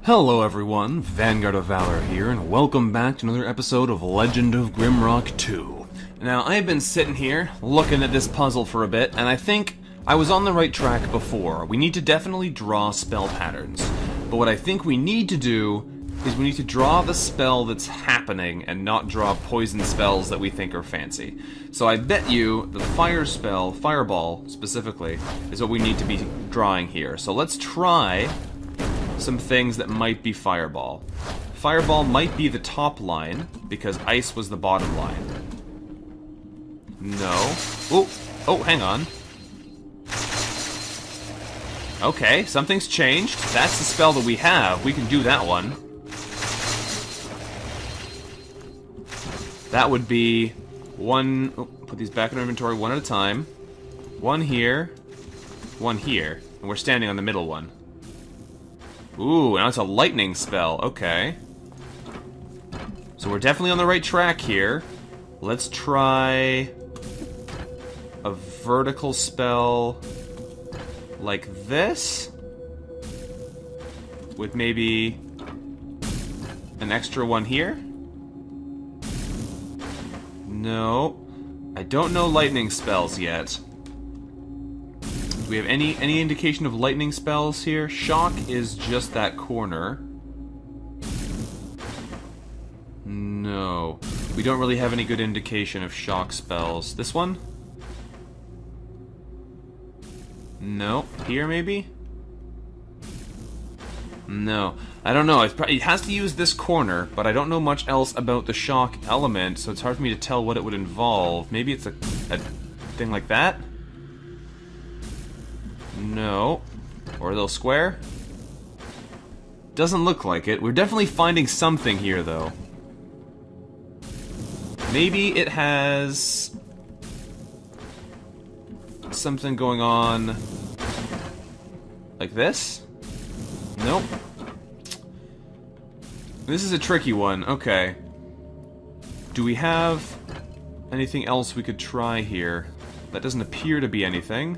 Hello everyone, Vanguard of Valor here, and welcome back to another episode of Legend of Grimrock 2. Now, I've been sitting here, looking at this puzzle for a bit, and I think I was on the right track before. We need to definitely draw spell patterns. But what I think we need to do is we need to draw the spell that's happening and not draw poison spells that we think are fancy. So I bet you the fire spell, Fireball specifically, is what we need to be drawing here. So let's try some things that might be Fireball. Fireball might be the top line, because Ice was the bottom line. No. Oh, hang on. Okay, something's changed. That's the spell that we have. We can do that one. That would be one... Oh, put these back in our inventory one at a time. One here. One here. And we're standing on the middle one. Ooh, now it's a lightning spell. Okay. So we're definitely on the right track here. Let's try a vertical spell like this, with maybe an extra one here. No, I don't know lightning spells yet. Do we have any indication of lightning spells here? Shock is just that corner. No. We don't really have any good indication of shock spells. This one? No. Here, maybe? No. I don't know. It has to use this corner, but I don't know much else about the shock element, so it's hard for me to tell what it would involve. Maybe it's a thing like that? No. Or a little square? Doesn't look like it. We're definitely finding something here, though. Maybe it has something going on like this? Nope. This is a tricky one. Okay. Do we have anything else we could try here? That doesn't appear to be anything.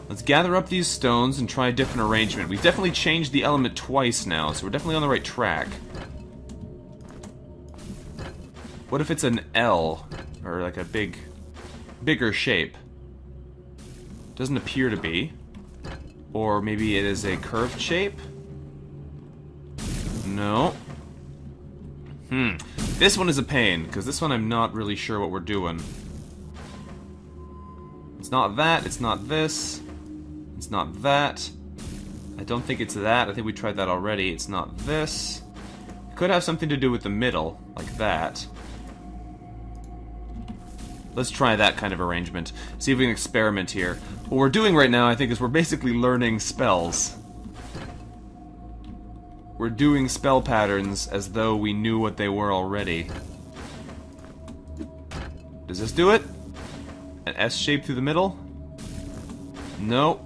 Let's gather up these stones and try a different arrangement. We've definitely changed the element twice now, so we're definitely on the right track. What if it's an L? Or like a bigger shape? Doesn't appear to be. Or maybe it is a curved shape? No. This one is a pain, because this one I'm not really sure what we're doing. It's not that, it's not this. It's not that. I don't think it's that. I think we tried that already. It's not this. It could have something to do with the middle, like that. Let's try that kind of arrangement. See if we can experiment here. What we're doing right now, I think, is we're basically learning spells. We're doing spell patterns as though we knew what they were already. Does this do it? An S shape through the middle? Nope.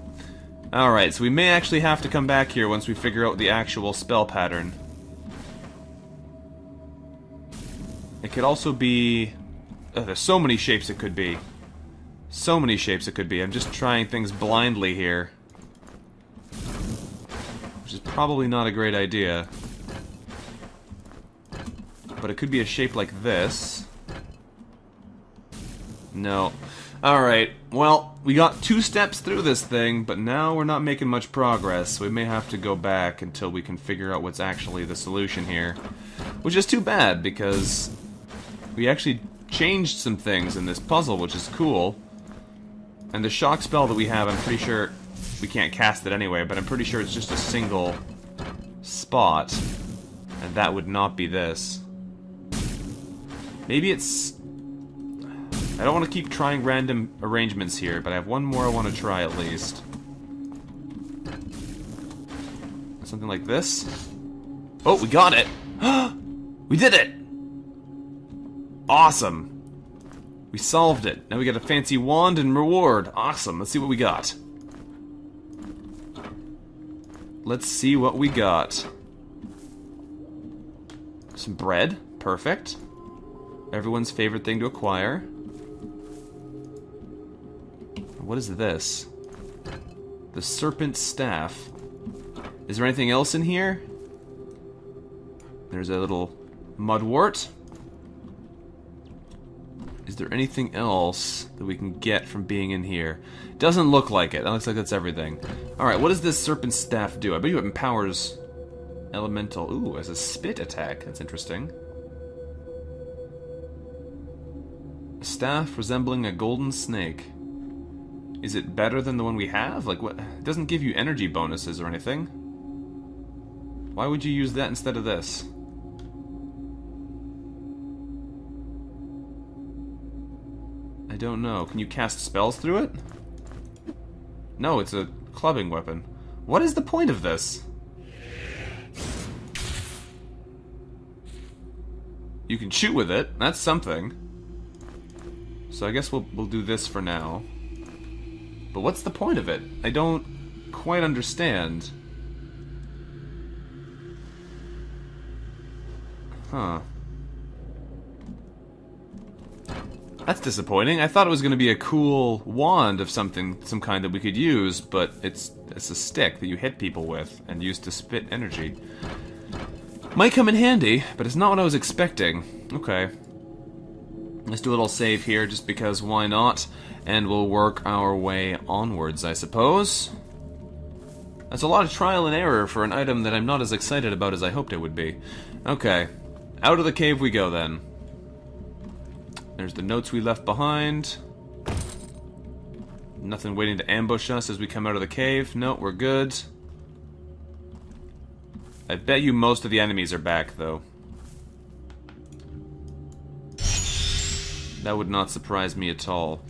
Alright, so we may actually have to come back here once we figure out the actual spell pattern. It could also be... there's so many shapes it could be. So many shapes it could be. I'm just trying things blindly here. Which is probably not a great idea. But it could be a shape like this. No. Alright, well, we got 2 steps through this thing, but now we're not making much progress, so we may have to go back until we can figure out what's actually the solution here. Which is too bad, because we actually changed some things in this puzzle, which is cool. And the shock spell that we have, I'm pretty sure... we can't cast it anyway, but I'm pretty sure it's just a single spot. And that would not be this. Maybe it's... I don't want to keep trying random arrangements here, but I have one more I want to try at least. Something like this. Oh, we got it! We did it! Awesome! We solved it. Now we got a fancy wand and reward. Awesome. Let's see what we got. Let's see what we got. Some bread. Perfect. Everyone's favorite thing to acquire. What is this? The serpent staff. Is there anything else in here? There's a little mudwort. Is there anything else that we can get from being in here? Doesn't look like it. That looks like that's everything. Alright, what does this serpent staff do? I bet you it empowers elemental. Ooh, as a spit attack. That's interesting. A staff resembling a golden snake. Is it better than the one we have? Like, what? It doesn't give you energy bonuses or anything. Why would you use that instead of this? I don't know. Can you cast spells through it? No, it's a clubbing weapon. What is the point of this? You can shoot with it. That's something. So I guess we'll do this for now. But what's the point of it? I don't quite understand. Huh. That's disappointing. I thought it was going to be a cool wand of some kind that we could use, but it's a stick that you hit people with and use to spit energy. Might come in handy, but it's not what I was expecting. Okay. Let's do a little save here, just because why not? And we'll work our way onwards, I suppose. That's a lot of trial and error for an item that I'm not as excited about as I hoped it would be. Okay. Out of the cave we go, then. There's the notes we left behind. Nothing waiting to ambush us as we come out of the cave. No, we're good. I bet you most of the enemies are back, though. That would not surprise me at all.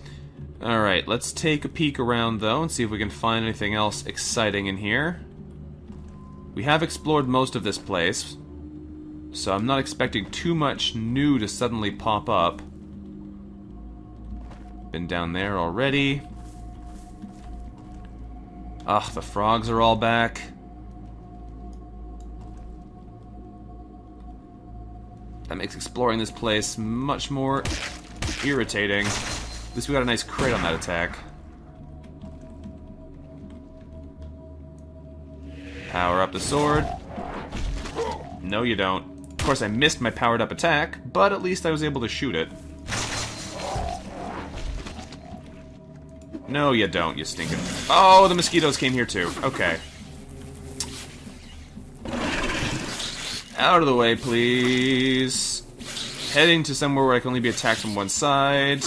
Alright, let's take a peek around, though, and see if we can find anything else exciting in here. We have explored most of this place, so I'm not expecting too much new to suddenly pop up. Been down there already. Ugh, the frogs are all back. That makes exploring this place much more irritating. At least we got a nice crit on that attack. Power up the sword. No, you don't. Of course, I missed my powered up attack, but at least I was able to shoot it. No, you don't, you stinking... Oh, the mosquitoes came here too. Okay. Out of the way, please. Heading to somewhere where I can only be attacked from one side.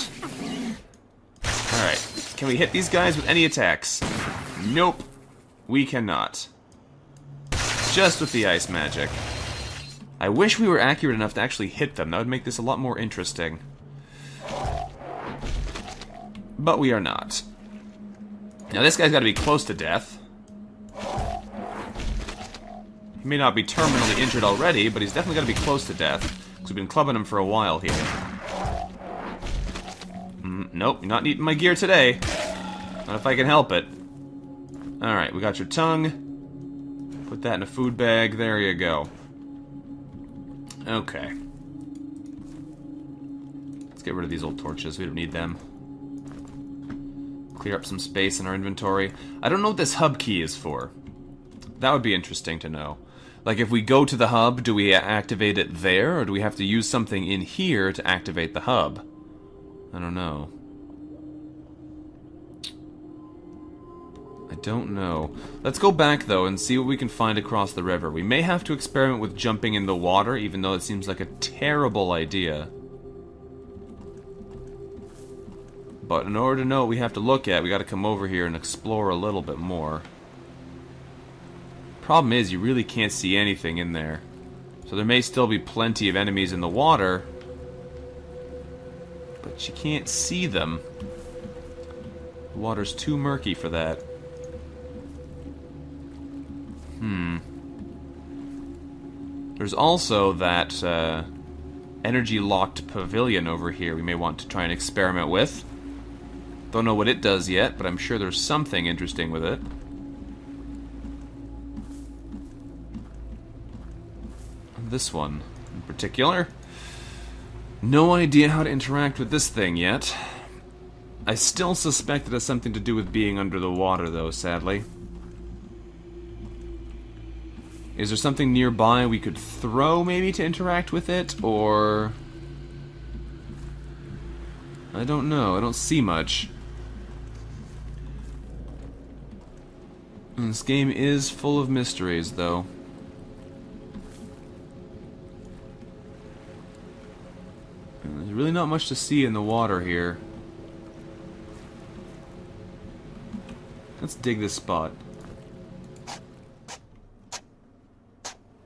Alright. Can we hit these guys with any attacks? Nope. We cannot. Just with the ice magic. I wish we were accurate enough to actually hit them. That would make this a lot more interesting. But we are not. Now this guy's got to be close to death. He may not be terminally injured already, but he's definitely got to be close to death. Because we've been clubbing him for a while here. Nope, you're not eating my gear today. Not if I can help it. Alright, we got your tongue. Put that in a food bag. There you go. Okay. Let's get rid of these old torches. We don't need them. Clear up some space in our inventory. I don't know what this hub key is for. That would be interesting to know. Like, if we go to the hub, do we activate it there, or do we have to use something in here to activate the hub? I don't know. I don't know. Let's go back, though, and see what we can find across the river. We may have to experiment with jumping in the water, even though it seems like a terrible idea. But in order to know what we have to look at, we gotta come over here and explore a little bit more. Problem is, you really can't see anything in there. So there may still be plenty of enemies in the water, but you can't see them. The water's too murky for that. There's also that energy-locked pavilion over here we may want to try and experiment with. Don't know what it does yet, but I'm sure there's something interesting with it. This one, in particular. No idea how to interact with this thing yet. I still suspect it has something to do with being under the water, though, sadly. Is there something nearby we could throw, maybe, to interact with it? Or... I don't know. I don't see much. And this game is full of mysteries, though. And there's really not much to see in the water here. Let's dig this spot.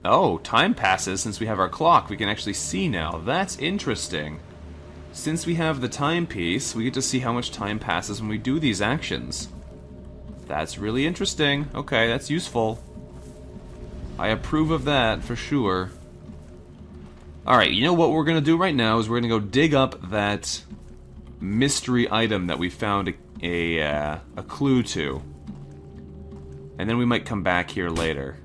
Oh, time passes since we have our clock. We can actually see now. That's interesting. Since we have the timepiece, we get to see how much time passes when we do these actions. That's really interesting. Okay, that's useful. I approve of that, for sure. Alright, you know what we're going to do right now is we're going to go dig up that mystery item that we found a clue to. And then we might come back here later.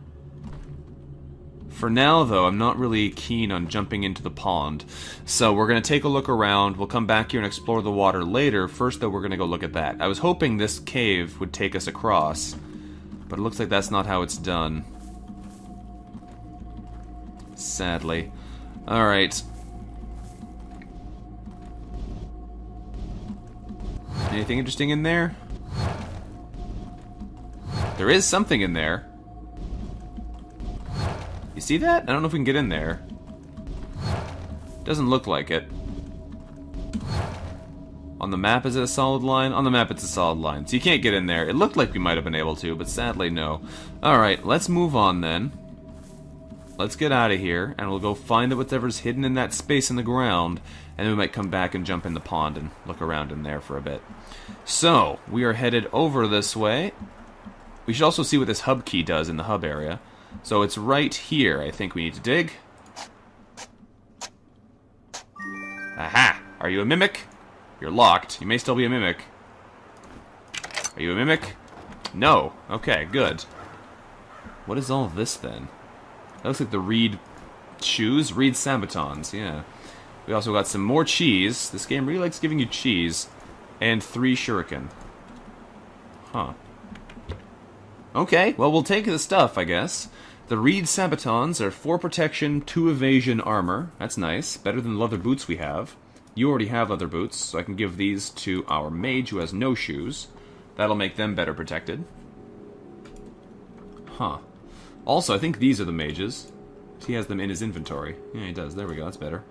For now, though, I'm not really keen on jumping into the pond. So we're going to take a look around. We'll come back here and explore the water later. First, though, we're going to go look at that. I was hoping this cave would take us across, but it looks like that's not how it's done. Sadly. Alright. Anything interesting in there? There is something in there. You see that? I don't know if we can get in there. Doesn't look like it. On the map, is it a solid line? On the map, it's a solid line. So you can't get in there. It looked like we might have been able to, but sadly, no. Alright, let's move on then. Let's get out of here, and we'll go find out whatever's hidden in that space in the ground, and then we might come back and jump in the pond and look around in there for a bit. So, we are headed over this way. We should also see what this hub key does in the hub area. So it's right here, I think we need to dig. Aha! Are you a mimic? You're locked. You may still be a mimic. Are you a mimic? No. Okay, good. What is all this then? That looks like the reed shoes. Reed sabatons, yeah. We also got some more cheese. This game really likes giving you cheese. And 3 shuriken. Huh. Okay, well, we'll take the stuff, I guess. The reed sabatons are 4 protection, 2 evasion armor. That's nice. Better than the leather boots we have. You already have leather boots, so I can give these to our mage who has no shoes. That'll make them better protected. Huh. Also, I think these are the mages. He has them in his inventory. Yeah, he does. There we go. That's better.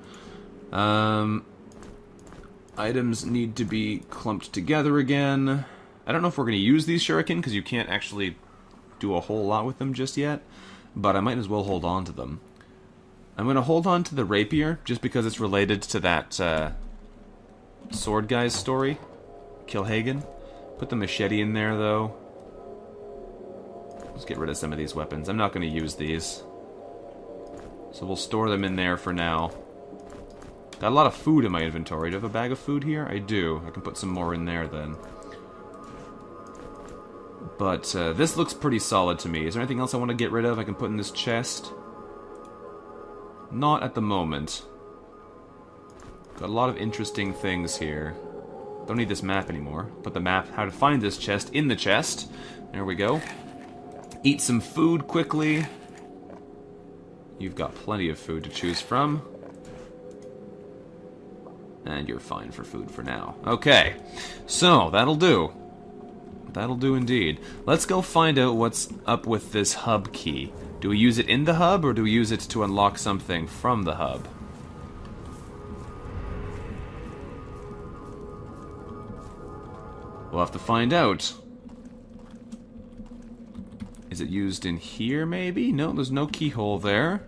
Items need to be clumped together again. I don't know if we're going to use these shuriken, because you can't actually do a whole lot with them just yet. But I might as well hold on to them. I'm going to hold on to the rapier, just because it's related to that sword guy's story. Kilhagen. Put the machete in there, though. Let's get rid of some of these weapons. I'm not going to use these. So we'll store them in there for now. Got a lot of food in my inventory. Do I have a bag of food here? I do. I can put some more in there then. But this looks pretty solid to me. Is there anything else I want to get rid of I can put in this chest? Not at the moment. Got a lot of interesting things here. Don't need this map anymore. Put the map, how to find this chest, in the chest. There we go. Eat some food quickly. You've got plenty of food to choose from. And you're fine for food for now. Okay, so that'll do. That'll do indeed. Let's go find out what's up with this hub key. Do we use it in the hub, or do we use it to unlock something from the hub? We'll have to find out. Is it used in here, maybe? No, there's no keyhole there.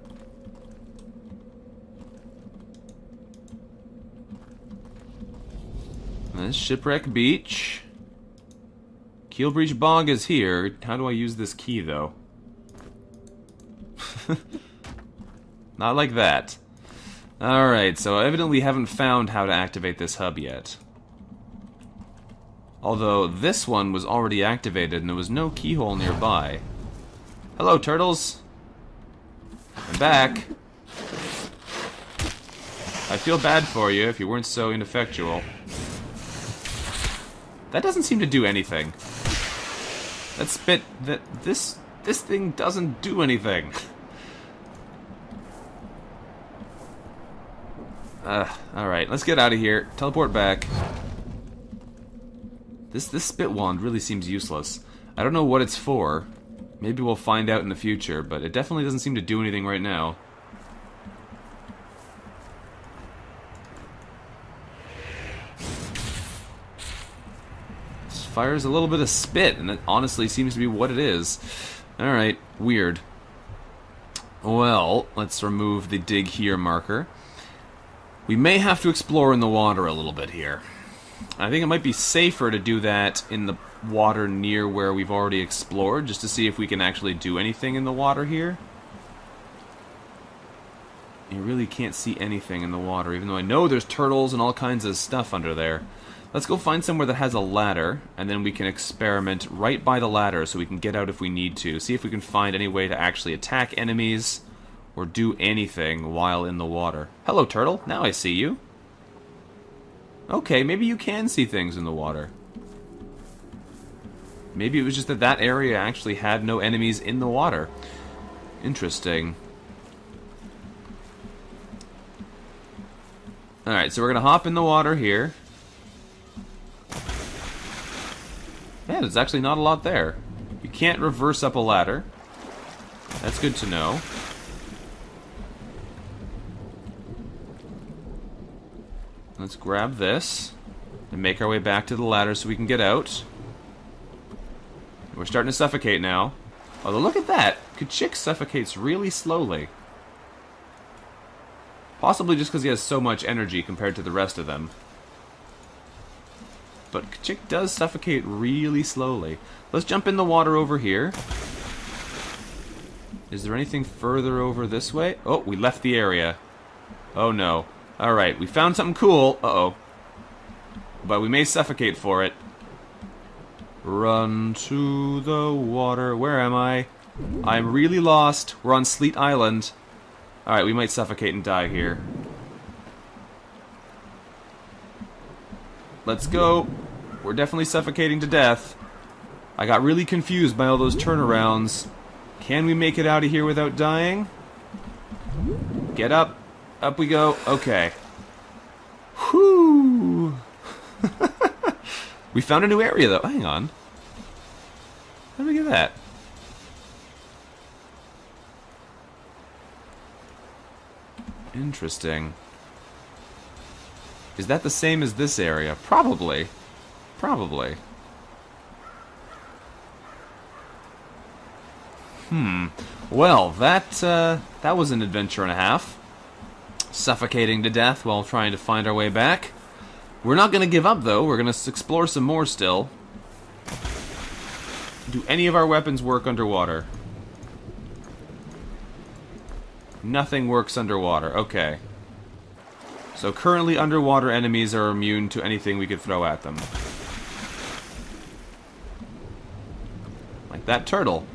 This Shipwreck Beach. Keelbreach Bog is here. How do I use this key, though? Not like that. Alright, so I evidently haven't found how to activate this hub yet. Although, this one was already activated and there was no keyhole nearby. Hello, turtles. I'm back. I feel bad for you if you weren't so ineffectual. That doesn't seem to do anything. This thing doesn't do anything. Alright, let's get out of here. Teleport back. This spit wand really seems useless. I don't know what it's for. Maybe we'll find out in the future, but it definitely doesn't seem to do anything right now. This fires a little bit of spit, and it honestly seems to be what it is. Alright, weird. Well, let's remove the dig here marker. We may have to explore in the water a little bit here. I think it might be safer to do that in the water near where we've already explored, just to see if we can actually do anything in the water here. You really can't see anything in the water, even though I know there's turtles and all kinds of stuff under there. Let's go find somewhere that has a ladder, and then we can experiment right by the ladder so we can get out if we need to. See if we can find any way to actually attack enemies or do anything while in the water. Hello, turtle. Now I see you. Okay, maybe you can see things in the water. Maybe it was just that that area actually had no enemies in the water. Interesting. Alright, so we're going to hop in the water here. Yeah, there's actually not a lot there. You can't reverse up a ladder. That's good to know. Let's grab this and make our way back to the ladder so we can get out. We're starting to suffocate now. Although, look at that! Kachik suffocates really slowly. Possibly just because he has so much energy compared to the rest of them. But Kachik does suffocate really slowly. Let's jump in the water over here. Is there anything further over this way? Oh, we left the area. Oh no. Alright, we found something cool. Uh-oh. But we may suffocate for it. Run to the water. Where am I? I'm really lost. We're on Sleet Island. Alright, we might suffocate and die here. Let's go. We're definitely suffocating to death. I got really confused by all those turnarounds. Can we make it out of here without dying? Get up. Up we go. Okay. Whew. We found a new area, though. Hang on. How did we get that? Interesting. Is that the same as this area? Probably. Probably. Well, that was an adventure and a half. Suffocating to death while trying to find our way back. We're not going to give up, though. We're going to explore some more still. Do any of our weapons work underwater? Nothing works underwater. Okay. So currently underwater enemies are immune to anything we could throw at them. Like that turtle.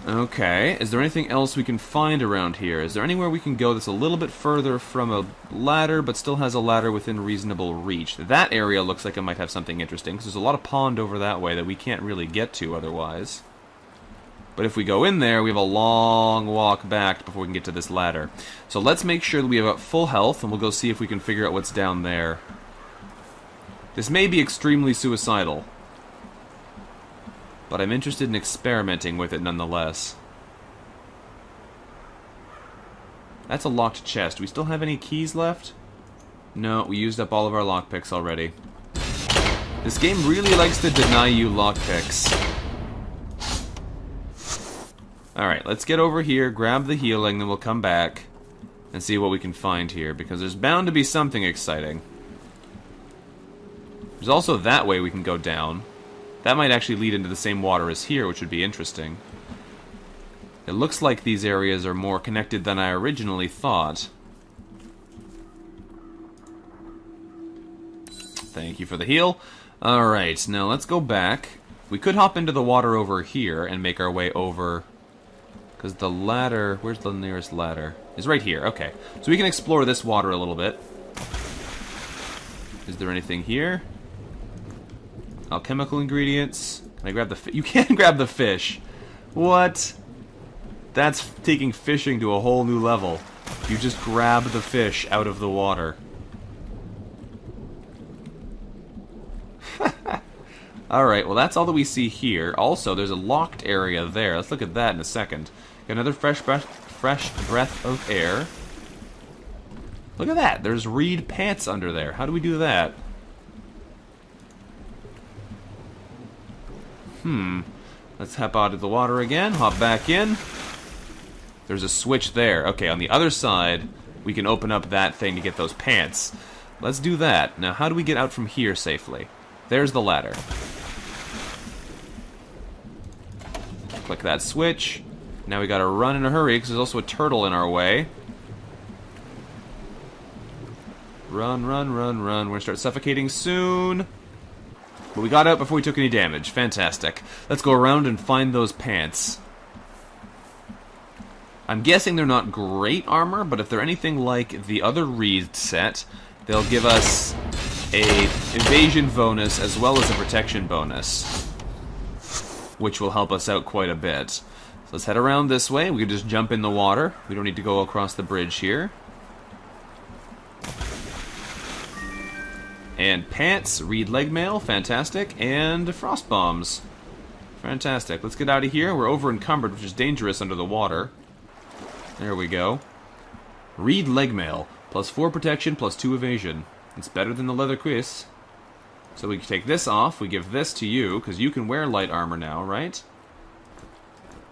Okay, is there anything else we can find around here? Is there anywhere we can go that's a little bit further from a ladder, but still has a ladder within reasonable reach? That area looks like it might have something interesting, because there's a lot of pond over that way that we can't really get to otherwise. But if we go in there, we have a long walk back before we can get to this ladder. So let's make sure that we have full health, and we'll go see if we can figure out what's down there. This may be extremely suicidal, but I'm interested in experimenting with it nonetheless. That's a locked chest. Do we still have any keys left? No, we used up all of our lockpicks already. This game really likes to deny you lockpicks. Alright, let's get over here, grab the healing, then we'll come back and see what we can find here, because there's bound to be something exciting. There's also that way we can go down. That might actually lead into the same water as here, which would be interesting. It looks like these areas are more connected than I originally thought. Thank you for the heal. Alright, now let's go back. We could hop into the water over here and make our way over, because the ladder... Where's the nearest ladder? It's right here, okay. So we can explore this water a little bit. Is there anything here? Alchemical ingredients. Can I grab the fish? You can grab the fish. What? That's taking fishing to a whole new level. You just grab the fish out of the water. Alright, well that's all that we see here. Also, there's a locked area there. Let's look at that in a second. Got another fresh breath of air. Look at that. There's reed pants under there. How do we do that? Let's hop out of the water again. Hop back in. There's a switch there. Okay, on the other side, we can open up that thing to get those pants. Let's do that. Now, how do we get out from here safely? There's the ladder. Click that switch. Now we gotta run in a hurry, because there's also a turtle in our way. Run, run, run, run. We're gonna start suffocating soon. But we got out before we took any damage. Fantastic. Let's go around and find those pants. I'm guessing they're not great armor, but if they're anything like the other Reed set, they'll give us a evasion bonus as well as a protection bonus, which will help us out quite a bit. So let's head around this way. We can just jump in the water. We don't need to go across the bridge here. And pants, reed leg mail, fantastic, and frost bombs. Fantastic. Let's get out of here. We're over encumbered, which is dangerous under the water. There we go. Reed leg mail, plus 4 protection, plus 2 evasion. It's better than the leather cuirass. So we can take this off. We give this to you, because you can wear light armor now, right?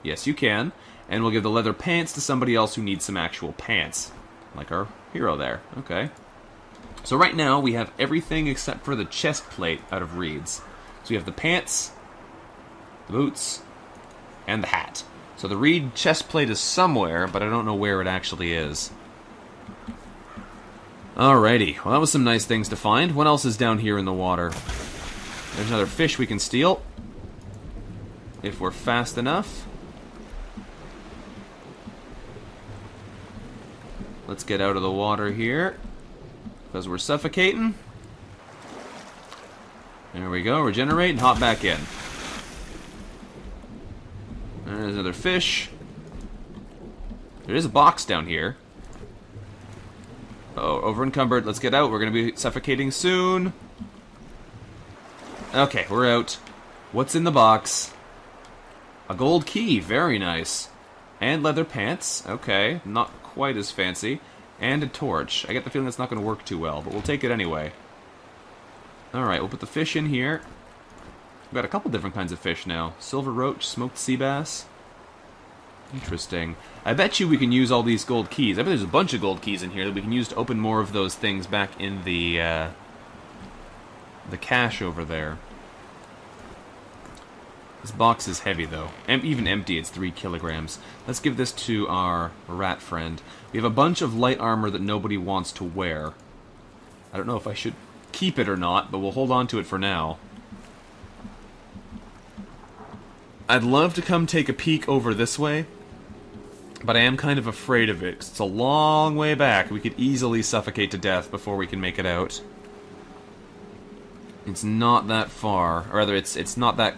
Yes, you can. And we'll give the leather pants to somebody else who needs some actual pants. Like our hero there. Okay. So right now, we have everything except for the chest plate out of reeds. So we have the pants, the boots, and the hat. So the reed chest plate is somewhere, but I don't know where it actually is. Alrighty, well that was some nice things to find. What else is down here in the water? There's another fish we can steal. If we're fast enough. Let's get out of the water here, because we're suffocating. There we go, regenerate and hop back in. There's another fish. There is a box down here. Oh, over encumbered. Let's get out. We're going to be suffocating soon. Okay, we're out. What's in the box? A gold key. Very nice. And leather pants. Okay, not quite as fancy. And a torch. I get the feeling that's not going to work too well, but we'll take it anyway. Alright, we'll put the fish in here. We've got a couple different kinds of fish now. Silver roach, smoked sea bass. Interesting. I bet you we can use all these gold keys. I bet there's a bunch of gold keys in here that we can use to open more of those things back in the cache over there. This box is heavy, though. Even empty, it's 3 kilograms. Let's give this to our rat friend. We have a bunch of light armor that nobody wants to wear. I don't know if I should keep it or not, but we'll hold on to it for now. I'd love to come take a peek over this way, but I am kind of afraid of it, 'cause it's a long way back. We could easily suffocate to death before we can make it out. It's not that far, or rather, it's not that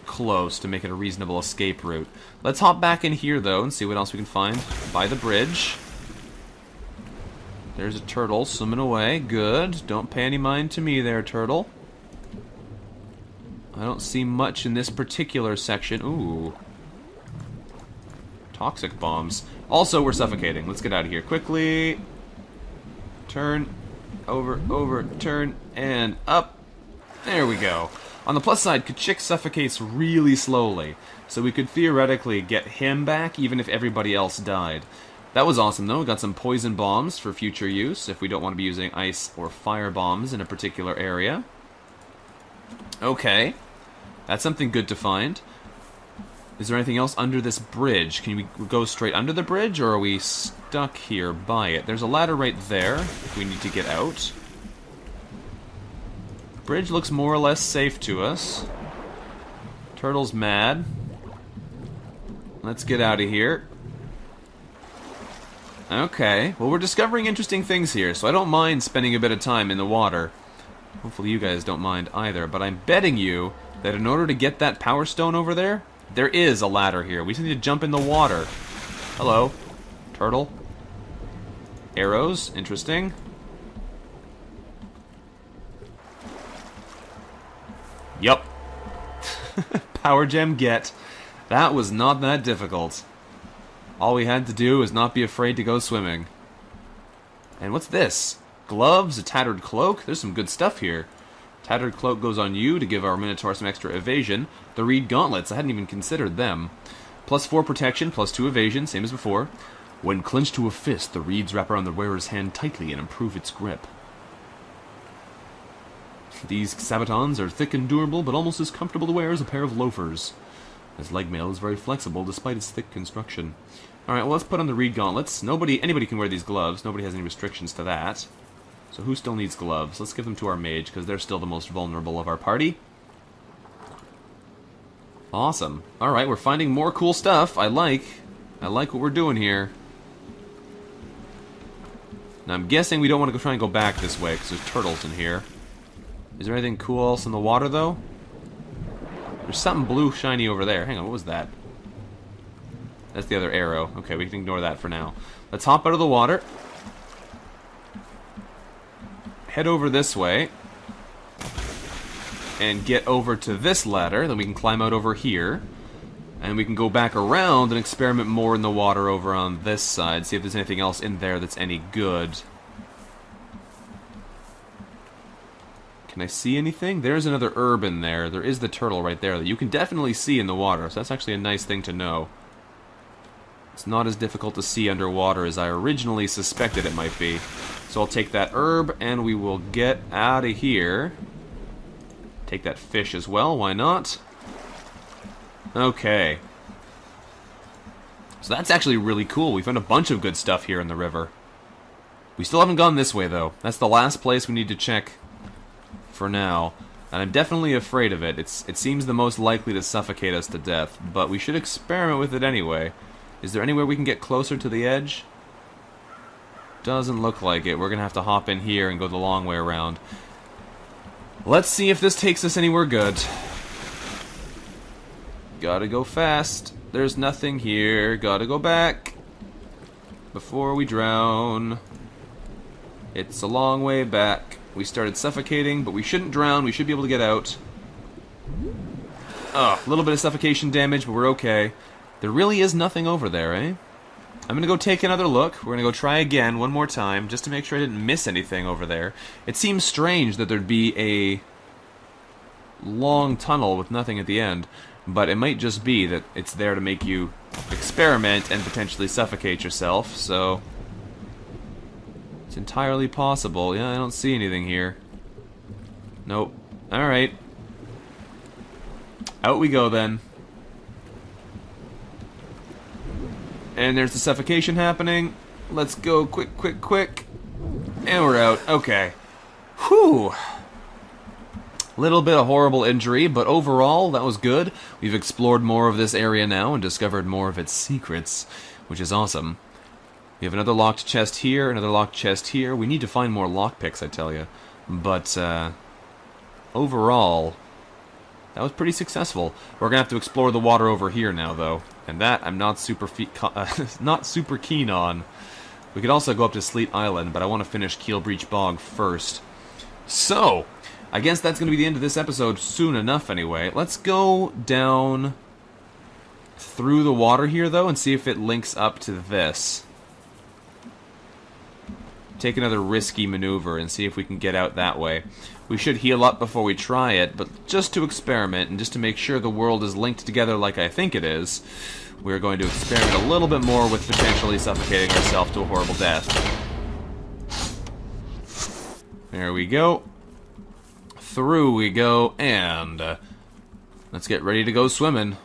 close to make it a reasonable escape route. Let's hop back in here, though, and see what else we can find by the bridge. There's a turtle swimming away. Good. Don't pay any mind to me there, turtle. I don't see much in this particular section. Ooh. Toxic bombs. Also, we're suffocating. Let's get out of here quickly. Turn. Over, turn, and up. There we go. On the plus side, Kachik suffocates really slowly, so we could theoretically get him back even if everybody else died. That was awesome, though. We got some poison bombs for future use if we don't want to be using ice or fire bombs in a particular area. Okay. That's something good to find. Is there anything else under this bridge? Can we go straight under the bridge, or are we stuck here by it? There's a ladder right there if we need to get out. Bridge looks more or less safe to us. Turtle's mad. Let's get out of here. Okay, well we're discovering interesting things here, so I don't mind spending a bit of time in the water. Hopefully you guys don't mind either, but I'm betting you that in order to get that power stone over there, there is a ladder here. We just need to jump in the water. Hello, turtle. Arrows, interesting. Yup. Power gem get. That was not that difficult. All we had to do was not be afraid to go swimming. And what's this? Gloves, a tattered cloak? There's some good stuff here. Tattered cloak goes on you to give our Minotaur some extra evasion. The reed gauntlets, I hadn't even considered them. +4 protection, +2 evasion, same as before. When clenched to a fist, the reeds wrap around the wearer's hand tightly and improve its grip. These sabatons are thick and durable, but almost as comfortable to wear as a pair of loafers. This leg mail is very flexible despite its thick construction. Alright, well, let's put on the reed gauntlets. Anybody can wear these gloves. Nobody has any restrictions to that. So who still needs gloves? Let's give them to our mage, because they're still the most vulnerable of our party. Awesome. Alright, we're finding more cool stuff. I like what we're doing here. Now, I'm guessing we don't want to try and go back this way, because there's turtles in here. Is there anything cool else in the water, though? There's something blue shiny over there. Hang on, what was that? That's the other arrow. Okay, we can ignore that for now. Let's hop out of the water. Head over this way. And get over to this ladder. Then we can climb out over here. And we can go back around and experiment more in the water over on this side. See if there's anything else in there that's any good. Can I see anything? There's another herb in there. There is the turtle right there that you can definitely see in the water. So that's actually a nice thing to know. It's not as difficult to see underwater as I originally suspected it might be. So I'll take that herb and we will get out of here. Take that fish as well, why not? Okay. So that's actually really cool. We found a bunch of good stuff here in the river. We still haven't gone this way, though. That's the last place we need to check for now. And I'm definitely afraid of it. It seems the most likely to suffocate us to death, but we should experiment with it anyway. Is there anywhere we can get closer to the edge? Doesn't look like it. We're going to have to hop in here and go the long way around. Let's see if this takes us anywhere good. Gotta go fast. There's nothing here. Gotta go back before we drown. It's a long way back. We started suffocating, but we shouldn't drown. We should be able to get out. Oh, a little bit of suffocation damage, but we're okay. There really is nothing over there, eh? I'm gonna go take another look. We're gonna go try again one more time, just to make sure I didn't miss anything over there. It seems strange that there'd be a long tunnel with nothing at the end, but it might just be that it's there to make you experiment and potentially suffocate yourself, so it's entirely possible. Yeah, I don't see anything here. Nope. Alright. Out we go then. And there's the suffocation happening. Let's go quick, quick, quick. And we're out. Okay. Whew. Little bit of horrible injury, but overall, that was good. We've explored more of this area now and discovered more of its secrets, which is awesome. We have another locked chest here, another locked chest here. We need to find more lockpicks, I tell you. But, overall, that was pretty successful. We're gonna have to explore the water over here now, though. And that I'm not super keen on. We could also go up to Sleet Island, but I want to finish Keel Breach Bog first. So, I guess that's going to be the end of this episode soon enough anyway. Let's go down through the water here, though, and see if it links up to this. Take another risky maneuver and see if we can get out that way. We should heal up before we try it, but just to experiment and just to make sure the world is linked together like I think it is, we're going to experiment a little bit more with potentially suffocating ourselves to a horrible death. There we go. Through we go, and let's get ready to go swimming.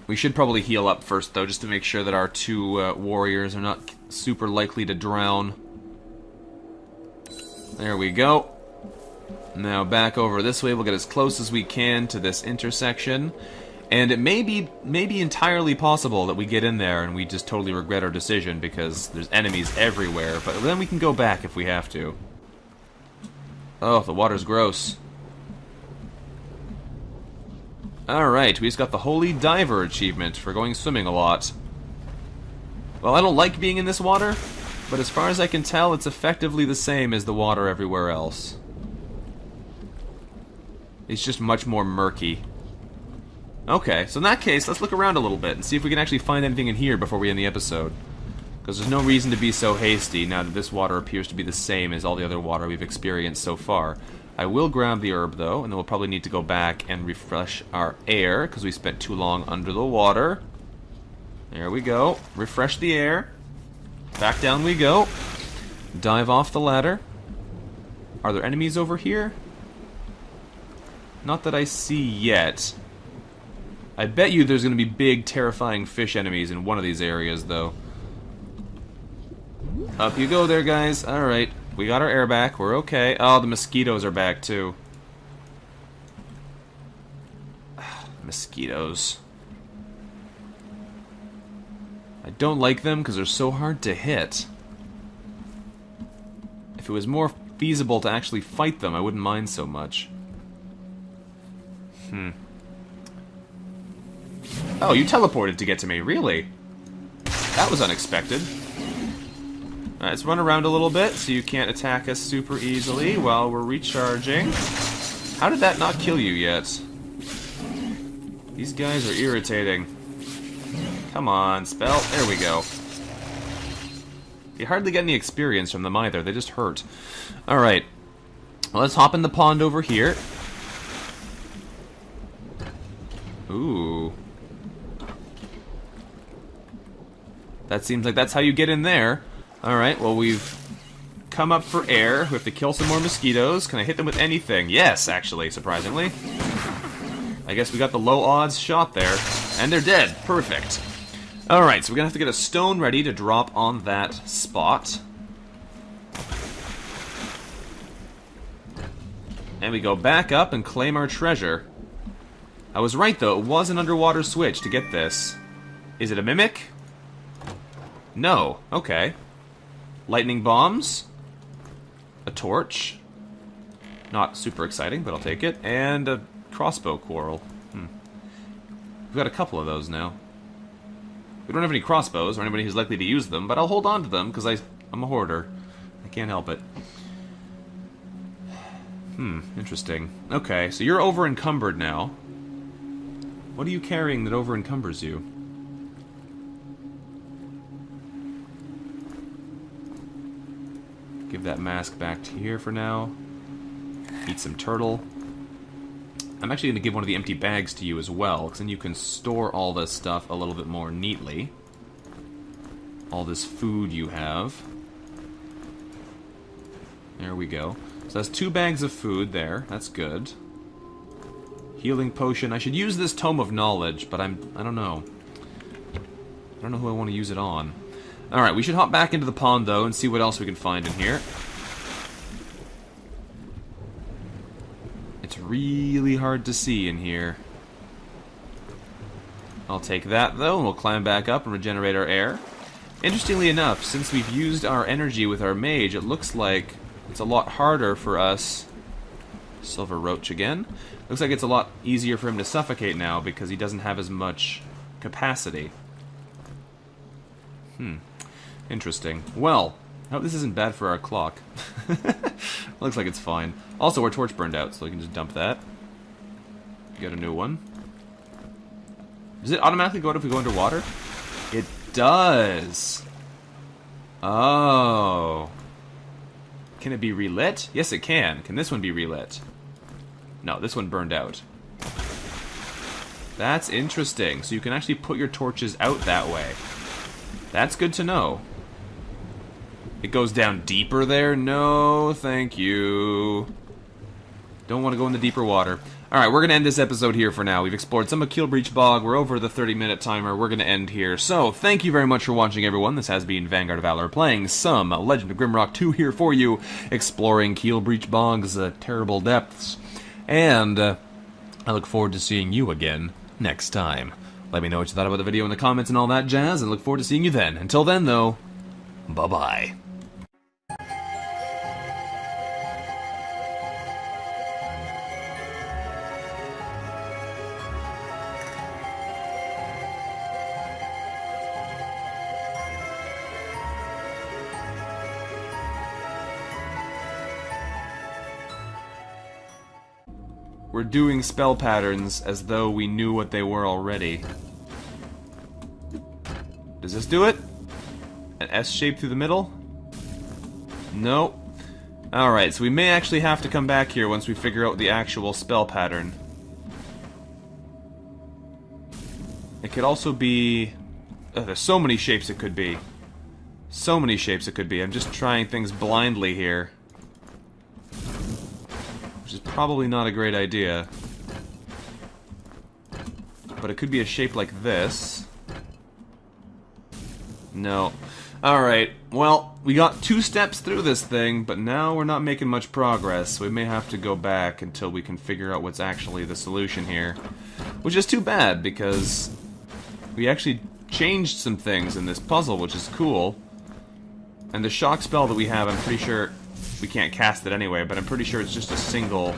We should probably heal up first, though, just to make sure that our two warriors are not super likely to drown. There we go. Now back over this way. We'll get as close as we can to this intersection. And it may be entirely possible that we get in there and we just totally regret our decision because there's enemies everywhere. But then we can go back if we have to. Oh, the water's gross. Alright, we just got the Holy Diver achievement for going swimming a lot. Well, I don't like being in this water, but as far as I can tell, it's effectively the same as the water everywhere else. It's just much more murky. Okay, so in that case, let's look around a little bit and see if we can actually find anything in here before we end the episode. Because there's no reason to be so hasty now that this water appears to be the same as all the other water we've experienced so far. I will grab the herb, though, and then we'll probably need to go back and refresh our air, because we spent too long under the water. There we go. Refresh the air. Back down we go. Dive off the ladder. Are there enemies over here? Not that I see yet. I bet you there's going to be big, terrifying fish enemies in one of these areas, though. Up you go there, guys. Alright. We got our air back. We're okay. Oh, the mosquitoes are back, too. Mosquitoes. I don't like them because they're so hard to hit. If it was more feasible to actually fight them, I wouldn't mind so much. Oh, you teleported to get to me, really? That was unexpected. Alright, let's run around a little bit so you can't attack us super easily while we're recharging. How did that not kill you yet? These guys are irritating. Come on, spell. There we go. You hardly get any experience from them either. They just hurt. Alright. Well, let's hop in the pond over here. Ooh. That seems like that's how you get in there. Alright, well, we've come up for air. We have to kill some more mosquitoes. Can I hit them with anything? Yes, actually, surprisingly. I guess we got the low odds shot there. And they're dead. Perfect. Alright, so we're gonna have to get a stone ready to drop on that spot. And we go back up and claim our treasure. I was right, though. It was an underwater switch to get this. Is it a mimic? No. Okay. Lightning bombs. A torch. Not super exciting, but I'll take it. And a crossbow quarrel. We've got a couple of those now. We don't have any crossbows or anybody who's likely to use them, but I'll hold on to them because I'm a hoarder. I can't help it. Interesting. Okay, so you're over-encumbered now. What are you carrying that over-encumbers you? Give that mask back to here for now. Eat some turtle. I'm actually going to give one of the empty bags to you as well, because then you can store all this stuff a little bit more neatly. All this food you have. There we go. So that's 2 bags of food there. That's good. Healing potion. I should use this Tome of Knowledge, but I don't know. I don't know who I want to use it on. Alright, we should hop back into the pond, though, and see what else we can find in here. It's really hard to see in here. I'll take that, though, and we'll climb back up and regenerate our air. Interestingly enough, since we've used our energy with our mage, it looks like it's a lot harder for us... Silver roach again. Looks like it's a lot easier for him to suffocate now because he doesn't have as much capacity. Interesting. Well, I hope this isn't bad for our clock. Looks like it's fine. Also, our torch burned out, so we can just dump that. Get a new one. Does it automatically go out if we go underwater? It does! Oh. Can it be relit? Yes, it can. Can this one be relit? No, this one burned out. That's interesting. So you can actually put your torches out that way. That's good to know. It goes down deeper there? No, thank you. Don't want to go in the deeper water. Alright, we're going to end this episode here for now. We've explored some of Keelbreach Bog. We're over the 30-minute timer. We're going to end here. So, thank you very much for watching, everyone. This has been Vanguard of Valor playing some Legend of Grimrock 2 here for you, exploring Keelbreach Bog's terrible depths. And I look forward to seeing you again next time. Let me know what you thought about the video in the comments and all that jazz, and look forward to seeing you then. Until then, though, bye-bye. we're doing spell patterns as though we knew what they were already. Does this do it? An S shape through the middle? No. Alright, so we may actually have to come back here once we figure out the actual spell pattern. It could also be... there's so many shapes it could be. So many shapes it could be. I'm just trying things blindly here. Which is probably not a great idea. But it could be a shape like this. No. Alright, well, we got 2 steps through this thing, but now we're not making much progress, so we may have to go back until we can figure out what's actually the solution here. Which is too bad, because we actually changed some things in this puzzle, which is cool. And the shock spell that we have, I'm pretty sure... we can't cast it anyway, but I'm pretty sure it's just a single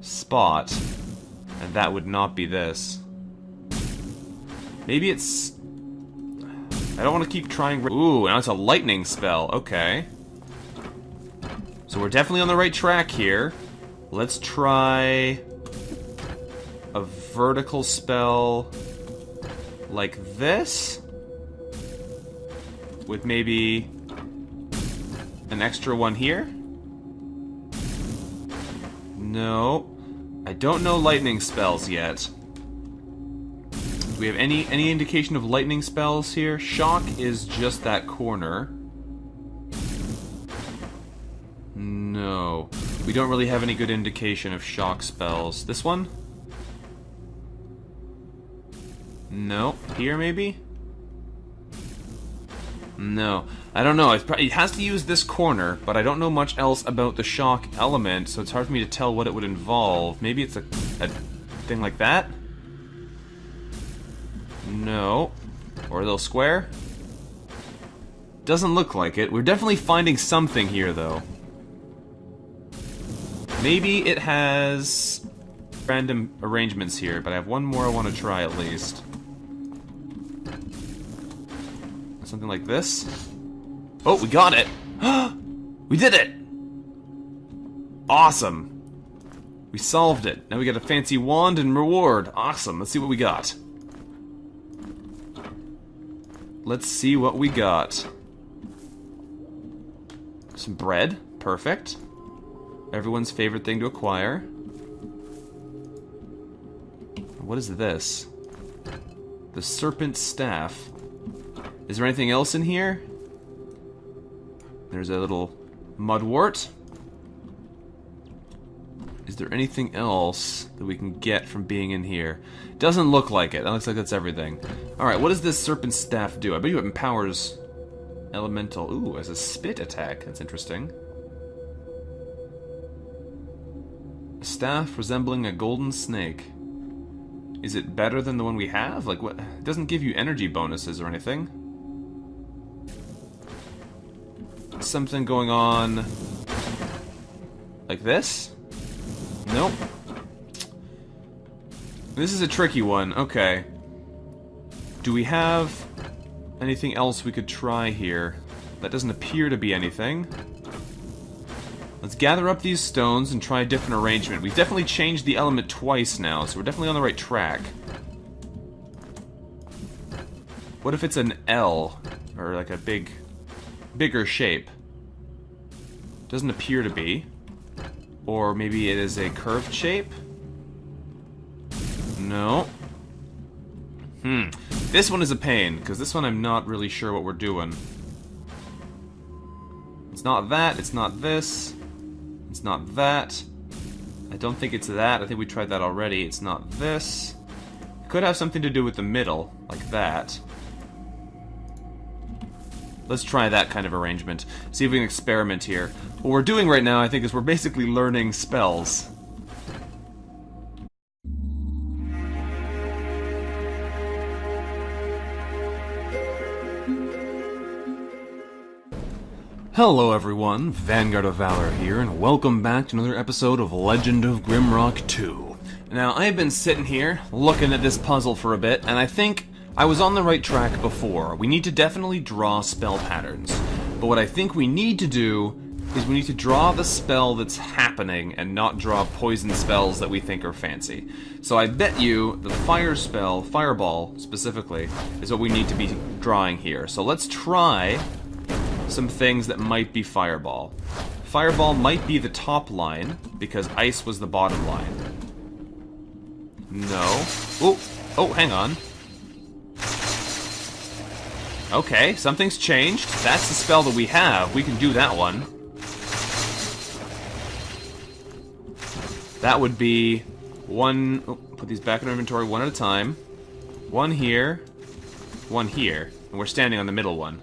spot. And that would not be this. Maybe it's... I don't want to keep trying... Ooh, now it's a lightning spell. Okay. So we're definitely on the right track here. Let's try... a vertical spell... like this? With maybe... an extra one here? No. I don't know lightning spells yet. Do we have any indication of lightning spells here? Shock is just that corner. No. We don't really have any good indication of shock spells. This one? No. Here, maybe? No. I don't know. It has to use this corner, but I don't know much else about the shock element, so it's hard for me to tell what it would involve. Maybe it's a thing like that? No. Or a little square? Doesn't look like it. We're definitely finding something here, though. Maybe it has random arrangements here, but I have one more I want to try at least. Something like this. Oh, we got it! We did it! Awesome! We solved it. Now we got a fancy wand and reward. Awesome. Let's see what we got. Let's see what we got. Some bread. Perfect. Everyone's favorite thing to acquire. What is this? The serpent staff. Is there anything else in here? There's a little mudwort. Is there anything else that we can get from being in here? Doesn't look like it. That looks like that's everything. Alright, what does this serpent staff do? I bet you it empowers elemental. Ooh, as a spit attack. That's interesting. A staff resembling a golden snake. Is it better than the one we have? Like, what? It doesn't give you energy bonuses or anything. Something going on like this? Nope. This is a tricky one. Okay. Do we have anything else we could try here? That doesn't appear to be anything. Let's gather up these stones and try a different arrangement. We've definitely changed the element twice now, so we're definitely on the right track. What if it's an L? Or like a bigger shape? Doesn't appear to be. Or maybe it is a curved shape? No. This one is a pain, because this one I'm not really sure what we're doing. It's not that, it's not this. It's not that. I don't think it's that. I think we tried that already. It's not this. It could have something to do with the middle, like that. Let's try that kind of arrangement. See if we can experiment here. What we're doing right now, I think, is we're basically learning spells. Hello everyone, Vanguard of Valor here, and welcome back to another episode of Legend of Grimrock 2. Now, I've been sitting here, looking at this puzzle for a bit, and I think I was on the right track before. We need to definitely draw spell patterns. But what I think we need to do is we need to draw the spell that's happening and not draw poison spells that we think are fancy. So I bet you the fire spell, Fireball specifically, is what we need to be drawing here. So let's try some things that might be Fireball. Fireball might be the top line, because Ice was the bottom line. No. Oh, hang on. Okay, something's changed. That's the spell that we have. We can do that one. That would be one... Oh, put these back in our inventory one at a time. One here. One here. And we're standing on the middle one.